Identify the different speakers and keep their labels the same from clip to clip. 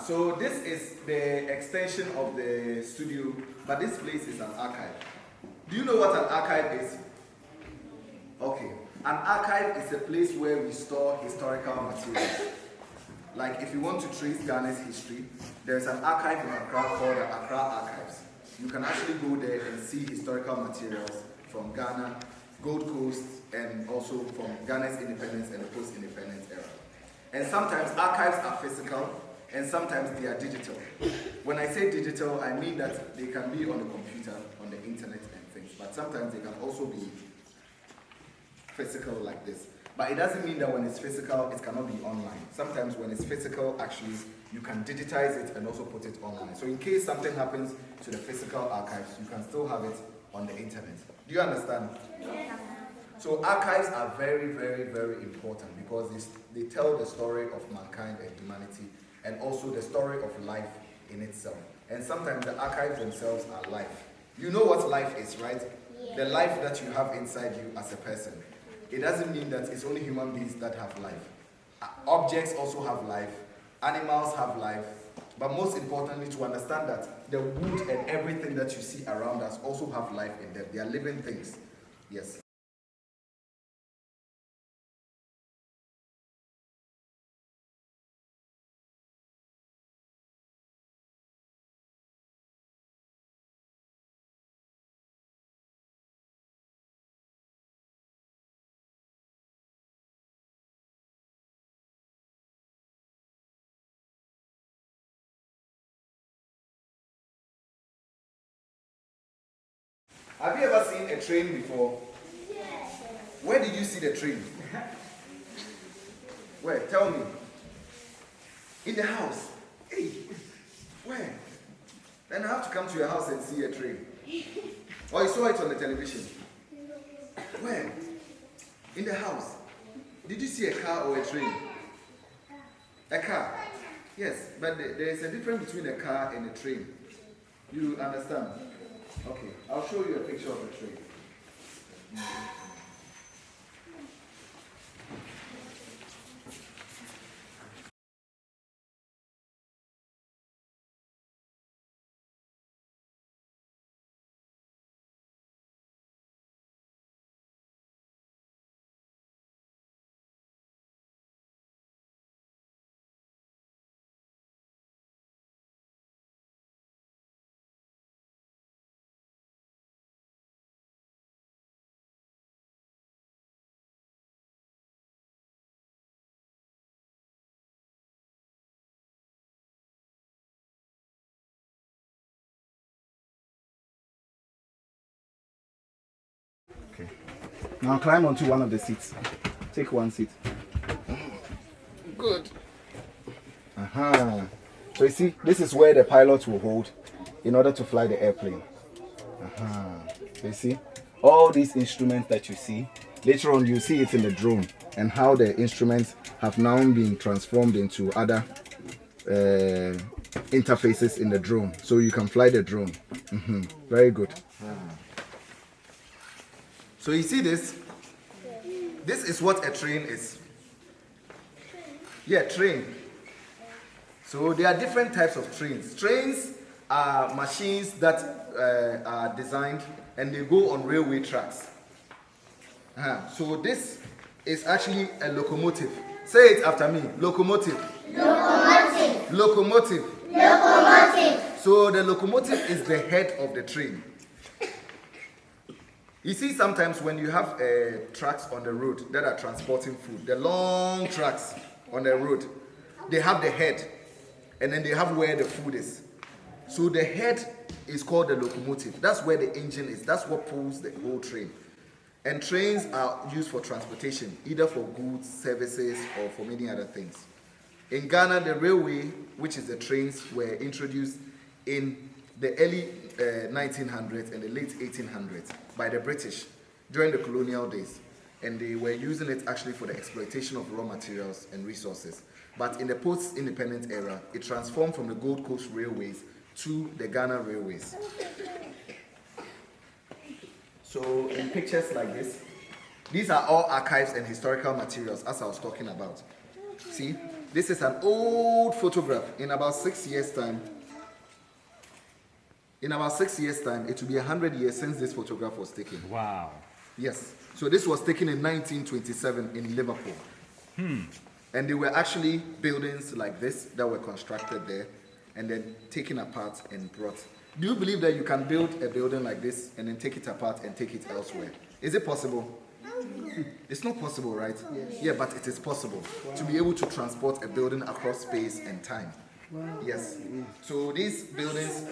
Speaker 1: So this is the extension of the studio, but this place is an archive. Do you know what an archive is? Okay. An archive is a place where we store historical materials. Like if you want to trace Ghana's history, there's an archive in Accra called the Accra Archives. You can actually go there and see historical materials from Ghana, Gold Coast, and also from Ghana's independence and the post-independence era. And sometimes archives are physical, and sometimes they are digital. When I say digital, I mean that they can be on the computer, on the internet and things, but sometimes they can also be physical like this. But it doesn't mean that when it's physical, it cannot be online. Sometimes when it's physical, actually, you can digitize it and also put it online. So in case something happens to the physical archives, you can still have it on the internet. Do you understand?
Speaker 2: Yeah.
Speaker 1: So archives are very, very, very important because they tell the story of mankind and humanity and also the story of life in itself. And sometimes the archives themselves are life. You know what life is, right?
Speaker 2: Yeah.
Speaker 1: The life that you have inside you as a person. It doesn't mean that it's only human beings that have life. Objects also have life. Animals have life. But most importantly, to understand that the wood and everything that you see around us also have life in them. They are living things. Yes. Have you ever seen a train before?
Speaker 2: Yes.
Speaker 1: Where did you see the train? Where? Tell me. In the house. Hey, where? Then I have to come to your house and see a train. Or you saw it on the television. Where? In the house. Did you see a car or a train? A car. Yes, but there is a difference between a car and a train. You understand? Okay, I'll show you a picture of a train. Okay. Now climb onto one of the seats. Take one seat. Good. So you see, this is where the pilot will hold in order to fly the airplane. So you see, all these instruments that you see, later on you see it in the drone and how the instruments have now been transformed into other interfaces in the drone. So you can fly the drone. Very good. So you see this? This is what a train is. Yeah, train. So there are different types of trains. Trains are machines that are designed and they go on railway tracks. So this is actually a locomotive. Say it after me. Locomotive.
Speaker 2: Locomotive.
Speaker 1: Locomotive.
Speaker 2: Locomotive.
Speaker 1: So the locomotive is the head of the train. You see, sometimes when you have trucks on the road that are transporting food, the long trucks on the road, they have the head, and then they have where the food is. So the head is called the locomotive. That's where the engine is. That's what pulls the whole train. And trains are used for transportation, either for goods, services, or for many other things. In Ghana, the railway, which is the trains, were introduced in the early 1900s and the late 1800s by the British during the colonial days. And they were using it actually for the exploitation of raw materials and resources. But in the post-independent era, it transformed from the Gold Coast railways to the Ghana railways. So in pictures like this, these are all archives and historical materials, as I was talking about. See, This is an old photograph. In about 6 years' time, it will be 100 years since this photograph was taken.
Speaker 3: Wow.
Speaker 1: Yes. So this was taken in 1927 in Liverpool. And there were actually buildings like this that were constructed there and then taken apart and brought. Do you believe that you can build a building like this and then take it apart and take it elsewhere? Is it possible? It's not possible, right? Yes. Yeah, but it is possible to be able to transport a building across space and time. Wow. Yes. So these buildings,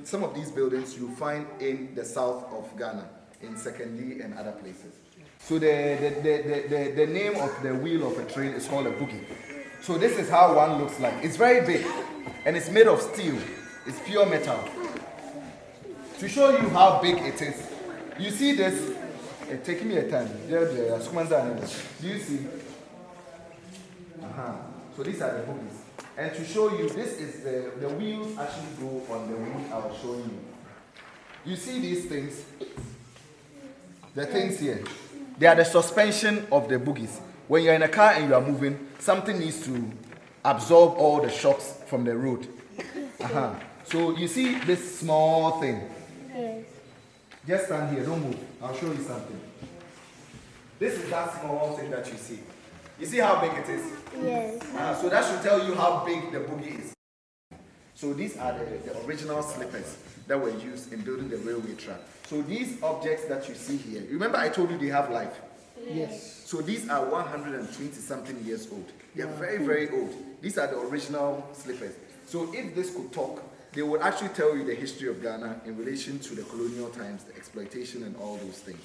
Speaker 1: some of these buildings you find in the south of Ghana, in Sekondi and other places. So the name of the wheel of a train is called a bogie. So this is how one looks like. It's very big and it's made of steel. It's pure metal. To show you how big it is, you see this. Take me a time. Do you see? So these are the bogies. And to show you, this is the wheels actually go on the wood I was showing you. You see these things? The things here. They are the suspension of the bogies. When you're in a car and you are moving, something needs to absorb all the shocks from the road. So you see this small thing? Yes. Just stand here, don't move. I'll show you something. This is that small thing that you see. You see how big it is?
Speaker 2: Yes.
Speaker 1: So that should tell you how big the bogie is. So these are the original slippers that were used in building the railway track. So these objects that you see here, remember I told you they have life?
Speaker 2: Yes.
Speaker 1: So these are 120 something years old. They are very, very old. These are the original slippers. So if this could talk, they would actually tell you the history of Ghana in relation to the colonial times, the exploitation and all those things.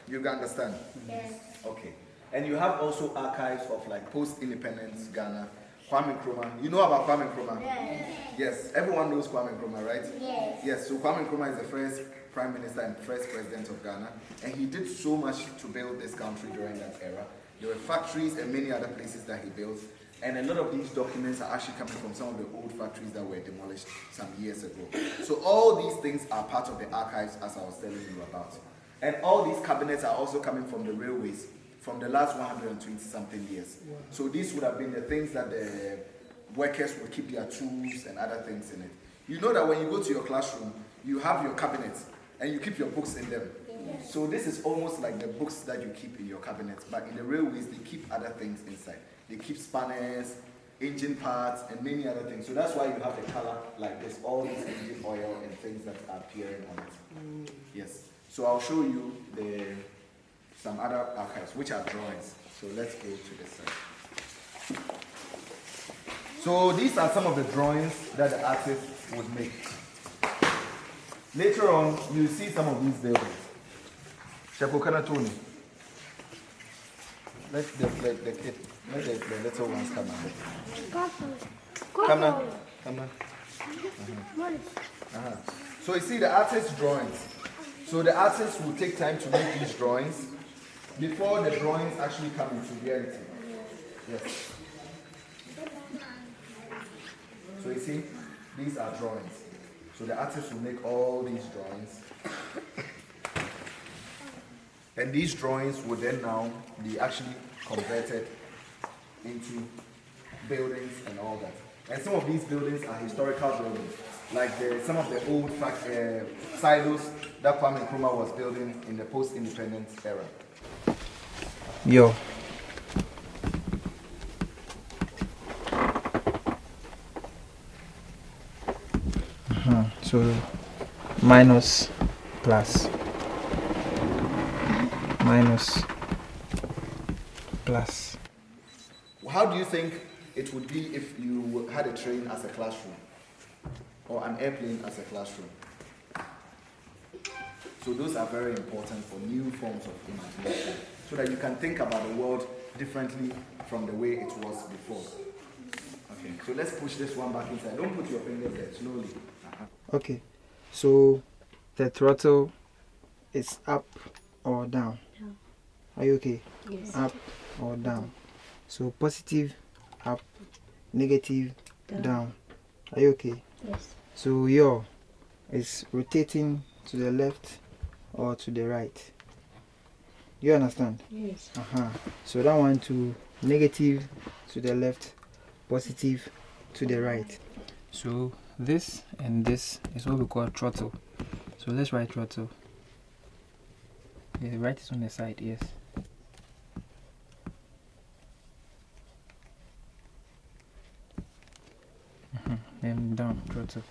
Speaker 1: You can understand?
Speaker 2: Yes.
Speaker 1: Okay. And you have also archives of like post-independence Ghana. Kwame Nkrumah. You know about Kwame Nkrumah?
Speaker 2: Yes.
Speaker 1: Yes. Everyone knows Kwame Nkrumah, right?
Speaker 2: Yes.
Speaker 1: Yes. So Kwame Nkrumah is the first prime minister and first president of Ghana. And he did so much to build this country during that era. There were factories and many other places that he built. And a lot of these documents are actually coming from some of the old factories that were demolished some years ago. So all these things are part of the archives, as I was telling you about. And all these cabinets are also coming from the railways from the last 120 something years. Wow. So these would have been the things that the workers would keep their tools and other things in it. You know that when you go to your classroom, you have your cabinets and you keep your books in them. Yes. So this is almost like the books that you keep in your cabinets, but in the railways, they keep other things inside. They keep spanners, engine parts, and many other things. So that's why you have the color like this, all this engine oil and things that are appearing on it. Yes. So I'll show you some other archives, which are drawings. So let's go to this side. So these are some of the drawings that the artist would make. Later on, you see some of these buildings. Shepokana Tony. Let the kid, let the little ones come out. Come now. Come now. So you see the artist's drawings. So the artist will take time to make these drawings before the drawings actually come into reality. Yes. So you see, these are drawings. So the artist will make all these drawings. And these drawings would then now be actually converted into buildings and all that. And some of these buildings are historical buildings, like some of the old silos that Kwame Nkrumah was building in the post-independence era.
Speaker 4: Yo. So minus plus plus.
Speaker 1: How do you think it would be if you had a train as a classroom or an airplane as a classroom? So those are very important for new forms of imagination, so that you can think about the world differently from the way it was before. Okay, so let's push this one back inside. Don't put your fingers there, slowly.
Speaker 4: Okay, so the throttle is up or down? Down. Are you okay?
Speaker 2: Yes.
Speaker 4: Up or down? So positive, up, negative, down. Are you okay?
Speaker 2: Yes.
Speaker 4: So your is rotating to the left or to the right? You understand?
Speaker 2: Yes.
Speaker 4: So that one to negative to the left positive to the right. So this and this is what we call throttle. So let's write throttle. Yeah, write it on the side, yes. Then down, throttle.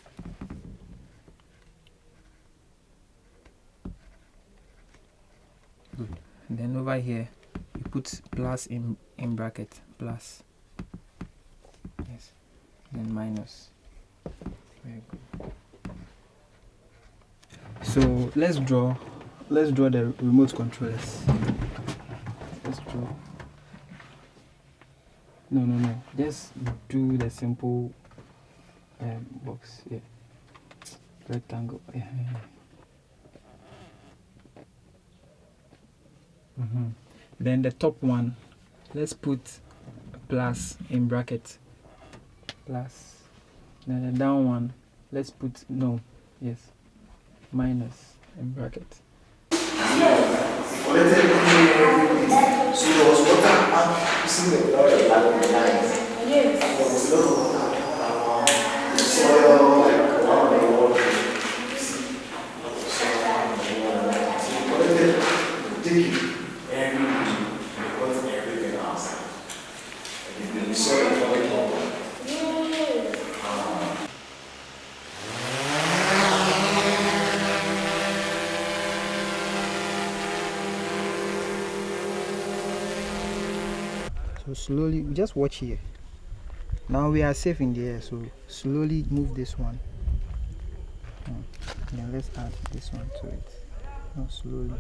Speaker 4: Good. And then over here, you put plus in bracket, plus. Yes. Then minus. Very good. So let's draw the remote controllers. Let's draw. No. Just do the simple box. Yeah. Rectangle. Yeah. Then the top one, let's put plus in bracket. Plus. Then the down one, let's put minus in bracket. So slowly, just watch here. Now we are safe in the air, so slowly move this one. Then let's add this one to it. Now slowly.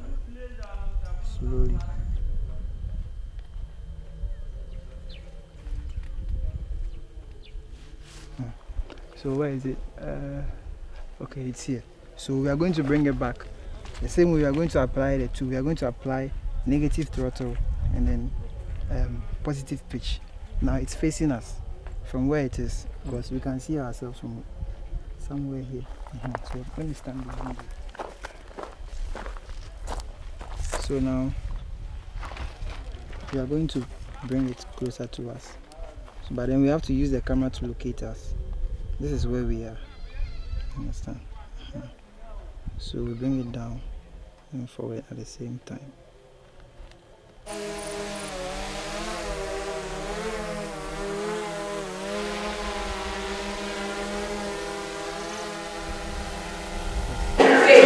Speaker 4: So where is it? Okay, it's here. So we are going to bring it back. The same way we are going to apply the two. We are going to apply negative throttle and then positive pitch. Now it's facing us from where it is, because we can see ourselves from somewhere here. So let me stand behind you. So now we are going to bring it closer to us. So, but then we have to use the camera to locate us. This is where we are. Understand? So we bring it down and forward at the same time.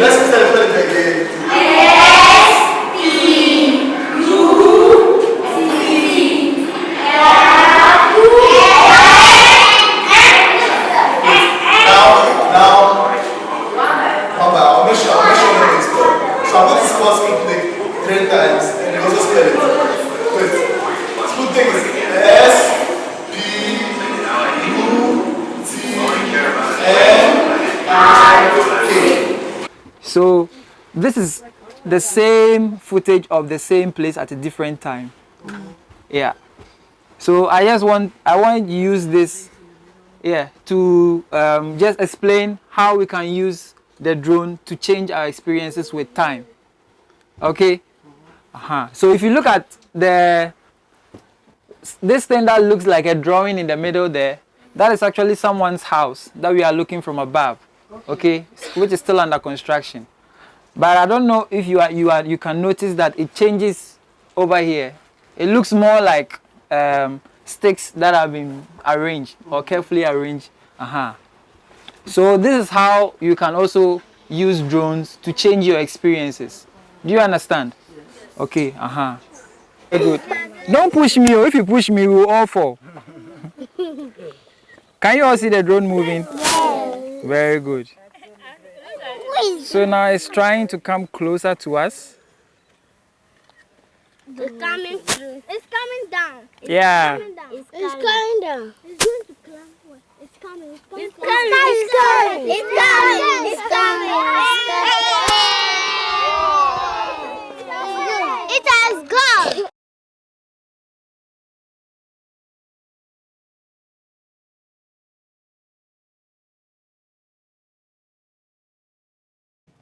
Speaker 1: Let's start it again.
Speaker 4: So this is the same footage of the same place at a different time. Yeah. So I want to use this to just explain how we can use the drone to change our experiences with time. Okay? So if you look at this thing that looks like a drawing in the middle there, that is actually someone's house that we are looking from above. Okay, which is still under construction. But I don't know if you can notice that it changes over here. It looks more like sticks that have been arranged or carefully arranged. So this is how you can also use drones to change your experiences. Do you understand? Okay, very good. Don't push me, or if you push me, we will all fall. Can you all see the drone moving?
Speaker 2: Yes.
Speaker 4: Very good. So now it's trying to come closer to us.
Speaker 2: It's coming through. It's coming down.
Speaker 4: Yeah.
Speaker 2: It's coming down. It's coming down. It's going to climb. It's coming. It's coming. It's coming. It's coming. It's coming. It has gone.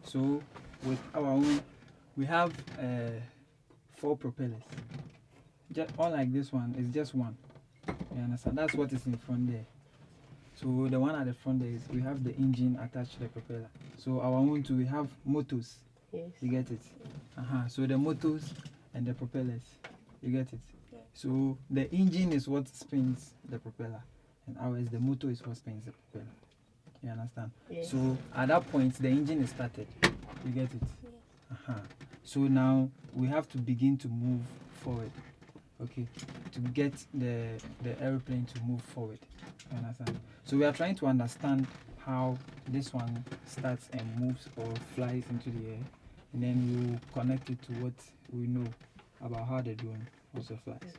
Speaker 4: So with our own, we have 4 propellers. Just unlike this one, it's just one. You understand? That's what is in front there. So the one at the front there is we have the engine attached to the propeller. So our own too, we have motors.
Speaker 3: Yes.
Speaker 4: You get it? So the motors and the propellers. You get it?
Speaker 2: Yeah.
Speaker 4: So the engine is what spins the propeller, and ours the motor is what spins the propeller. You understand?
Speaker 3: Yes.
Speaker 4: So at that point the engine is started. You get it?
Speaker 2: Yeah.
Speaker 4: So now we have to begin to move forward. Okay, to get the aeroplane to move forward. You understand? So we are trying to understand how this one starts and moves or flies into the air, and then we will connect it to what we know about how the drone also flies.